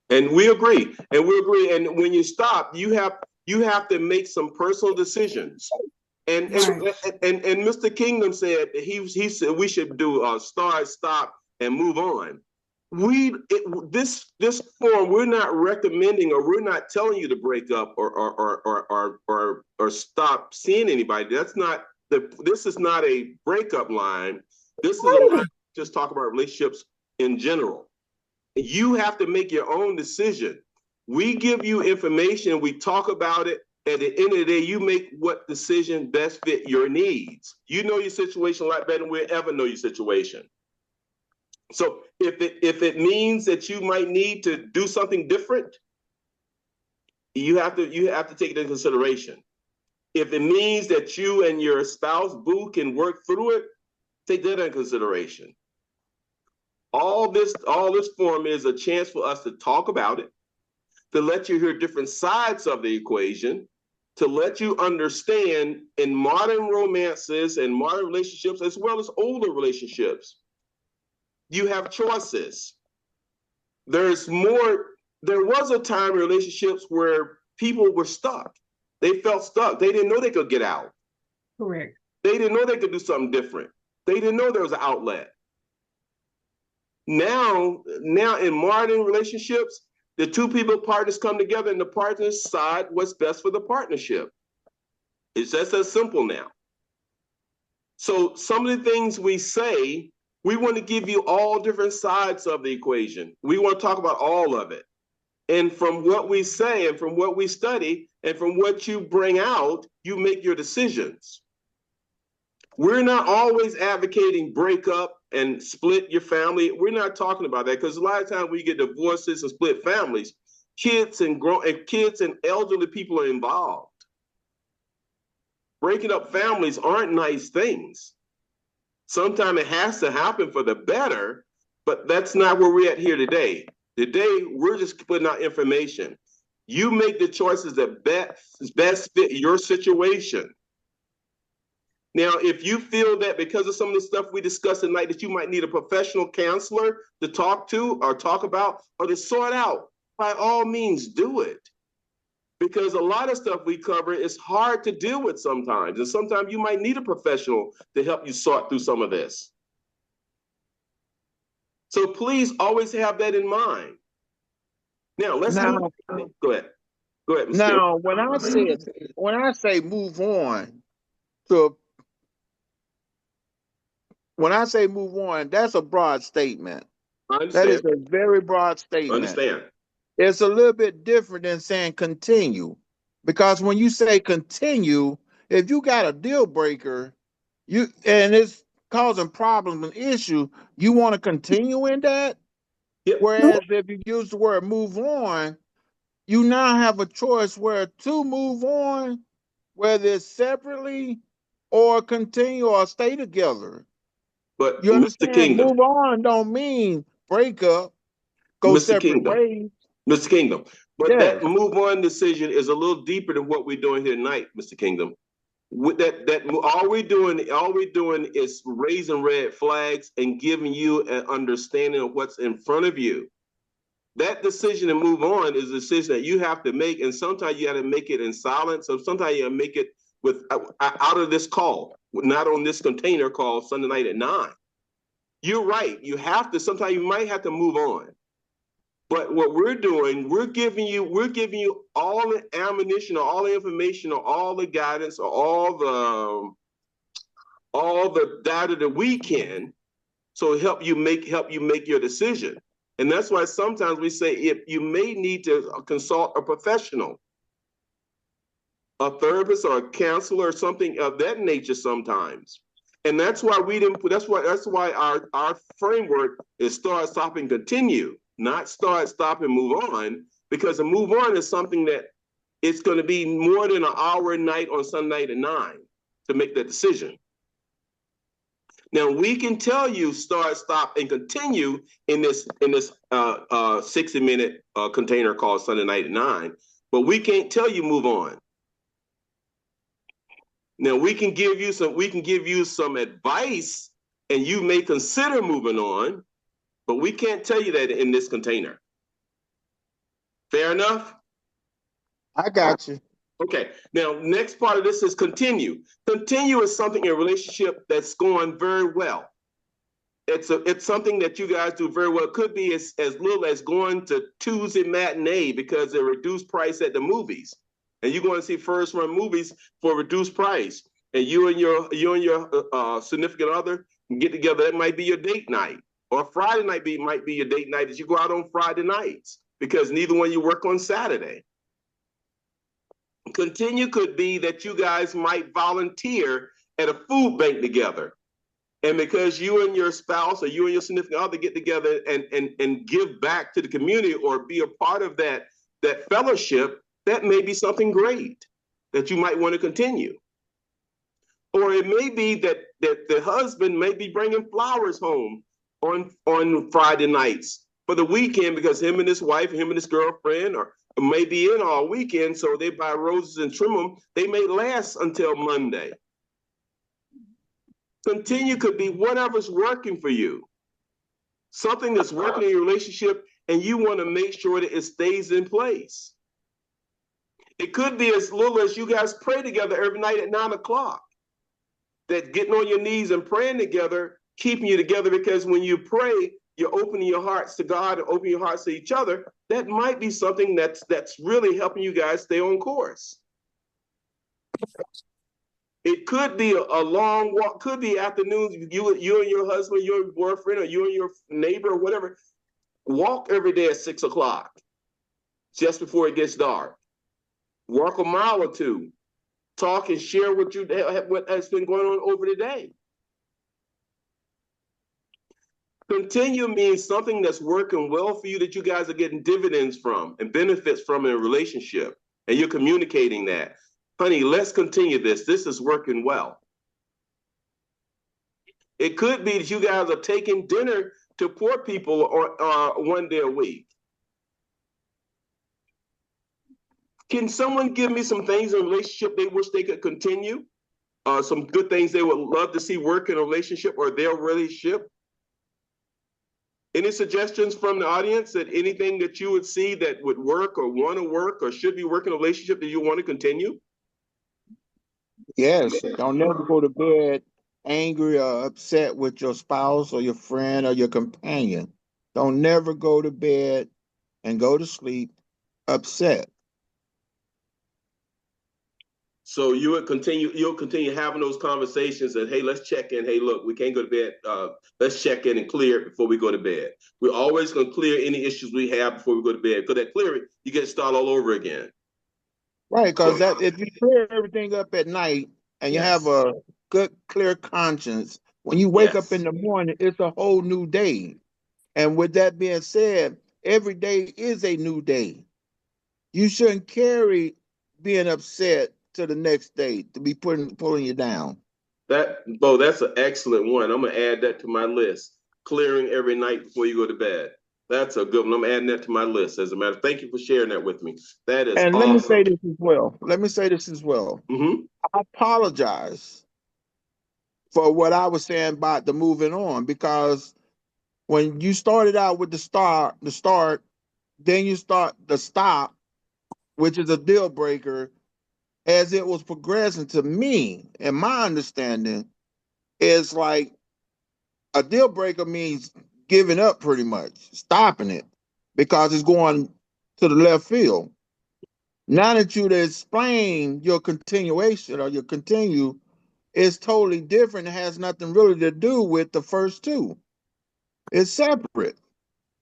And we agree. And when you stop, you have to make some personal decisions. And Mr. Kingdom said he said we should do start, stop, and move on. This form, we're not recommending or we're not telling you to break up or stop seeing anybody. This is not a breakup line. This is a line just talk about relationships in general. You have to make your own decision. We give you information, we talk about it. At the end of the day, you make what decision best fit your needs. You know your situation a lot better than we'll ever know your situation. So if it means that you might need to do something different, you have to take it into consideration. If it means that you and your spouse, boo, can work through it, take that into consideration. All this form is a chance for us to talk about it, to let you hear different sides of the equation, to let you understand in modern romances and modern relationships, as well as older relationships, you have choices. There was a time in relationships where people were stuck. They felt stuck. They didn't know they could get out. Correct. They didn't know they could do something different. They didn't know there was an outlet. Now in modern relationships, the two partners come together and the partners decide what's best for the partnership. It's just as simple now. So some of the things we say, we want to give you all different sides of the equation. We want to talk about all of it. And from what we say and from what we study and from what you bring out, you make your decisions. We're not always advocating break up and split your family. We're not talking about that because a lot of times we get divorces and split families. Kids and elderly people are involved. Breaking up families aren't nice things. Sometimes it has to happen for the better, but that's not where we're at here today. Today, we're just putting out information. You make the choices that best fit your situation. Now, if you feel that because of some of the stuff we discussed tonight that you might need a professional counselor to talk to or talk about or to sort out, by all means do it. Because a lot of stuff we cover is hard to deal with sometimes. And sometimes you might need a professional to help you sort through some of this. So please always have that in mind. Now, go ahead. Go ahead, Mr. Now, when I say move on, that's a broad statement. I understand. That is a very broad statement. I understand. It's a little bit different than saying continue. Because when you say continue, if you got a deal breaker, and it's causing problems and issue, you want to continue in that? Yep. Whereas if you use the word move on, you now have a choice where to move on, whether it's separately or continue or stay together. But you Mr. Kingdom, move on don't mean break up, go Mr. separate Kingdom. ways. Mr. Kingdom, but Yes. That move on decision is a little deeper than what we're doing here tonight, Mr. Kingdom. With that all we're doing is raising red flags and giving you an understanding of what's in front of you. That decision to move on is a decision that you have to make, and sometimes you got to make it in silence, or sometimes you got to make it with out of this call, not on this container call Sunday night at 9. You're right. You have to. Sometimes you might have to move on. But what we're doing, we're giving you all the ammunition or all the information or all the guidance or all the data that we can, so help you make your decision. And that's why sometimes we say if you may need to consult a professional. a therapist or a counselor or something of that nature sometimes. And that's why we didn't put, that's why our framework is start, stop, and continue, not start, stop, and move on, because a move on is something that it's going to be more than an hour a night on Sunday at 9 to make that decision. Now we can tell you start, stop, and continue in this 60-minute container called Sunday night at 9, but we can't tell you move on. Now we can give you some advice, and you may consider moving on, but we can't tell you that in this container. Fair enough? I got you. Okay, now next part of this is continue. Continue is something in a relationship that's going very well. It's something that you guys do very well. It could be as little as going to Tuesday matinee because they're reduced price at the movies. And you're going to see first run movies for reduced price. And you and your significant other can get together. That might be your date night. Or Friday night might be your date night as you go out on Friday nights because neither one you work on Saturday. Continue could be that you guys might volunteer at a food bank together. And because you and your spouse or you and your significant other get together and give back to the community or be a part of that fellowship, that may be something great that you might want to continue. Or it may be that the husband may be bringing flowers home on Friday nights for the weekend because him and his wife, him and his girlfriend, or may be in all weekend, so they buy roses and trim them. They may last until Monday. Continue could be whatever's working for you. Something that's working in your relationship and you want to make sure that it stays in place. It could be as little as you guys pray together every night at 9 o'clock. That getting on your knees and praying together, keeping you together, because when you pray, you're opening your hearts to God and opening your hearts to each other. That might be something that's really helping you guys stay on course. It could be a long walk, could be afternoons, you and your husband, your boyfriend, or you and your neighbor, or whatever, walk every day at 6 o'clock, just before it gets dark. Walk a mile or two. Talk and share what has been going on over the day. Continue means something that's working well for you that you guys are getting dividends from and benefits from in a relationship, and you're communicating that. Honey, let's continue this. This is working well. It could be that you guys are taking dinner to poor people or one day a week. Can someone give me some things in a relationship they wish they could continue? Some good things they would love to see work in a relationship or their relationship? Any suggestions from the audience that anything that you would see that would work or want to work or should be working in a relationship that you want to continue? Yes, don't never go to bed angry or upset with your spouse or your friend or your companion. Don't never go to bed and go to sleep upset. So you'll continue having those conversations and, hey, let's check in. Hey, look, we can't go to bed. Let's check in and clear it before we go to bed. We're always going to clear any issues we have before we go to bed. Because that clear it, you get to start all over again. Right, because if you clear everything up at night and you have a good, clear conscience, when you wake up in the morning, it's a whole new day. And with that being said, every day is a new day. You shouldn't carry being upset to the next day to be pulling you down. That's an excellent one. I'm going to add that to my list. Clearing every night before you go to bed. That's a good one. I'm adding that to my list. As a matter, thank you for sharing that with me. That is and awesome. Let me say this as well. Mm-hmm. I apologize for what I was saying about the moving on, because when you started out with the start, then you start the stop, which is a deal breaker. As it was progressing, to me, and my understanding, is like a deal breaker means giving up, pretty much stopping it because it's going to the left field. Now that you'd explain your continuation or your continue, it's totally different. It has nothing really to do with the first two. It's separate.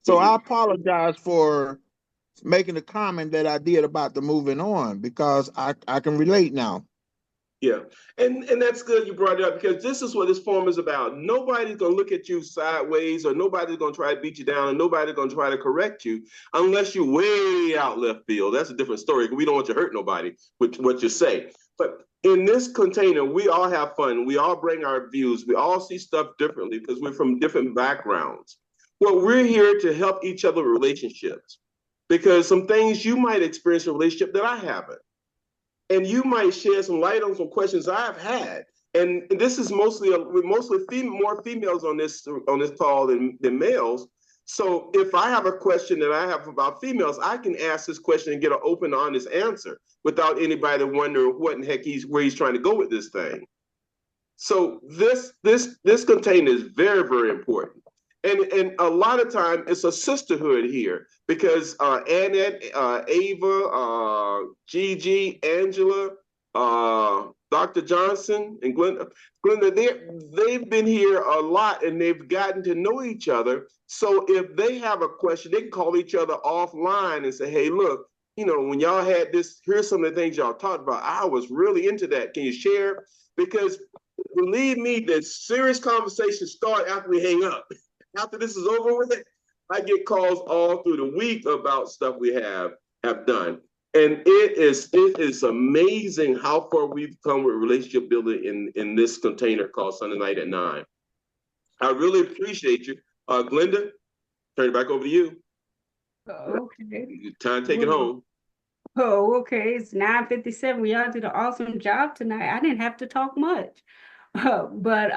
So I apologize for making the comment that I did about the moving on, because I can relate now. Yeah, and that's good you brought it up, because this is what this forum is about. Nobody's going to look at you sideways, or nobody's going to try to beat you down, and nobody's going to try to correct you unless you're way out left field. That's a different story. We don't want you to hurt nobody with what you say. But in this container, we all have fun. We all bring our views. We all see stuff differently because we're from different backgrounds. Well, we're here to help each other with relationships, because some things you might experience in a relationship that I haven't. And you might shed some light on some questions I've had. And this is mostly more females on this call than males. So if I have a question that I have about females, I can ask this question and get an open, honest answer without anybody wondering what in heck where he's trying to go with this thing. So this container is very, very important. And a lot of time it's a sisterhood here, because Annette, Ava, Gigi, Angela, Dr. Johnson, and Glenda, they've been here a lot, and they've gotten to know each other. So if they have a question, they can call each other offline and say, hey, look, you know, when y'all had this, here's some of the things y'all talked about. I was really into that. Can you share? Because believe me, the serious conversations start after we hang up. After this is over with, I get calls all through the week about stuff we have done. And it is amazing how far we've come with relationship building in this container called Sunday Night at 9. I really appreciate you. Glenda, turn it back over to you. Okay. Time to take it home. Oh, okay. It's 9:57. Y'all did an awesome job tonight. I didn't have to talk much. But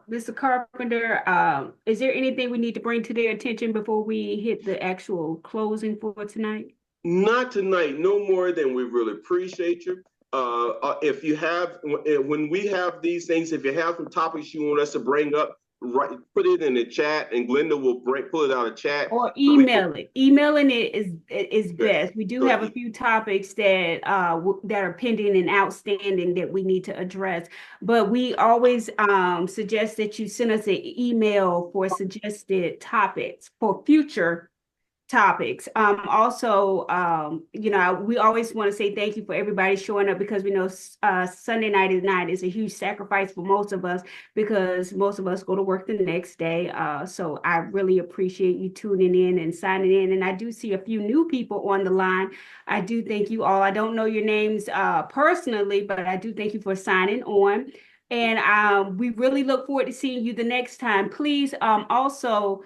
Mr. Carpenter, is there anything we need to bring to their attention before we hit the actual closing for tonight? Not tonight, no more than we really appreciate you. If you have, when we have these things, if you have some topics you want us to bring up, put it in the chat, and Glenda will pull it out of chat. Or email it. Emailing it is best. We do have a few topics that that are pending and outstanding that we need to address. But we always suggest that you send us an email for suggested topics for future topics. Also, you know, we always want to say thank you for everybody showing up, because we know Sunday night is a huge sacrifice for most of us, because most of us go to work the next day. So I really appreciate you tuning in and signing in. And I do see a few new people on the line. I do thank you all. I don't know your names personally, but I do thank you for signing on. And we really look forward to seeing you the next time. Please also,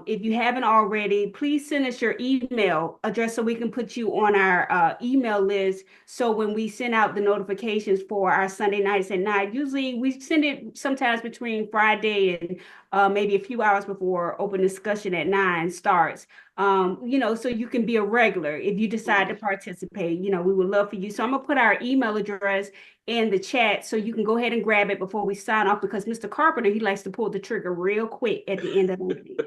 if you haven't already, please send us your email address so we can put you on our email list. So when we send out the notifications for our Sunday nights at 9, usually we send it sometimes between Friday and maybe a few hours before open discussion at 9 starts. You know, so you can be a regular if you decide to participate. You know, we would love for you. So I'm gonna put our email address in the chat so you can go ahead and grab it before we sign off, because Mr. Carpenter, he likes to pull the trigger real quick at the end of the meeting.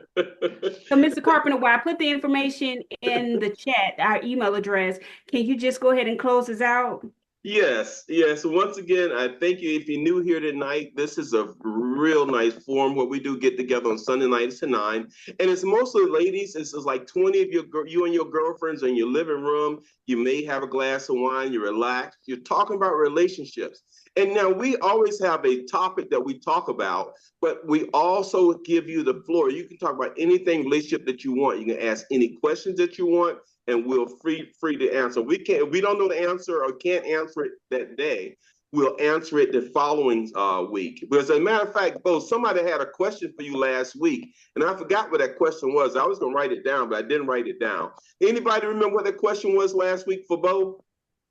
So Mr. Carpenter, while I put the information in the chat, our email address, can you just go ahead and close us out? Yes. Once again, I thank you. If you're new here tonight, this is a real nice forum where we do get together on Sunday nights at 9. And it's mostly ladies. It's like 20 of you and your girlfriends in your living room. You may have a glass of wine. You're relaxed. You're talking about relationships. And now we always have a topic that we talk about, but we also give you the floor. You can talk about anything relationship that you want. You can ask any questions that you want, and we'll free to answer. If we don't know the answer or can't answer it that day, we'll answer it the following week. Because as a matter of fact, Bo, somebody had a question for you last week, and I forgot what that question was. I was going to write it down, but I didn't write it down. Anybody remember what the question was last week for Bo?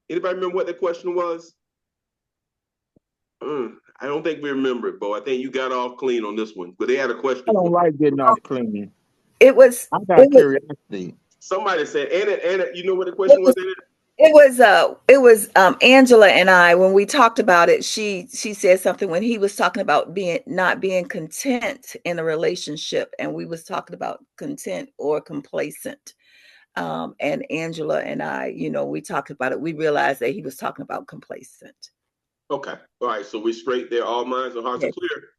Anybody remember what the question was? I don't think we remember it, Bo. I think you got off clean on this one, but they had a question. I don't like getting off clean. I got curiosity. Somebody said, Anna, you know what the question was? It was Angela and I, when we talked about it, she said something when he was talking about not being content in a relationship, and we was talking about content or complacent. And Angela and I, you know, we talked about it. We realized that he was talking about complacent. Okay. All right. So we're straight there. All minds and hearts are clear.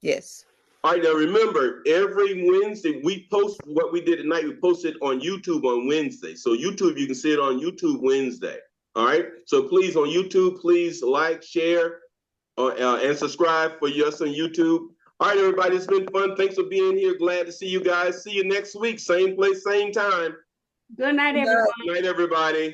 Yes. All right, now remember, every Wednesday we post what we did tonight. We post it on YouTube on Wednesday. So YouTube, you can see it on YouTube Wednesday. All right. So please on YouTube, please like, share, and subscribe for us on YouTube. All right, everybody, it's been fun. Thanks for being here. Glad to see you guys. See you next week. Same place, same time. Good night, everyone. Good night, everybody.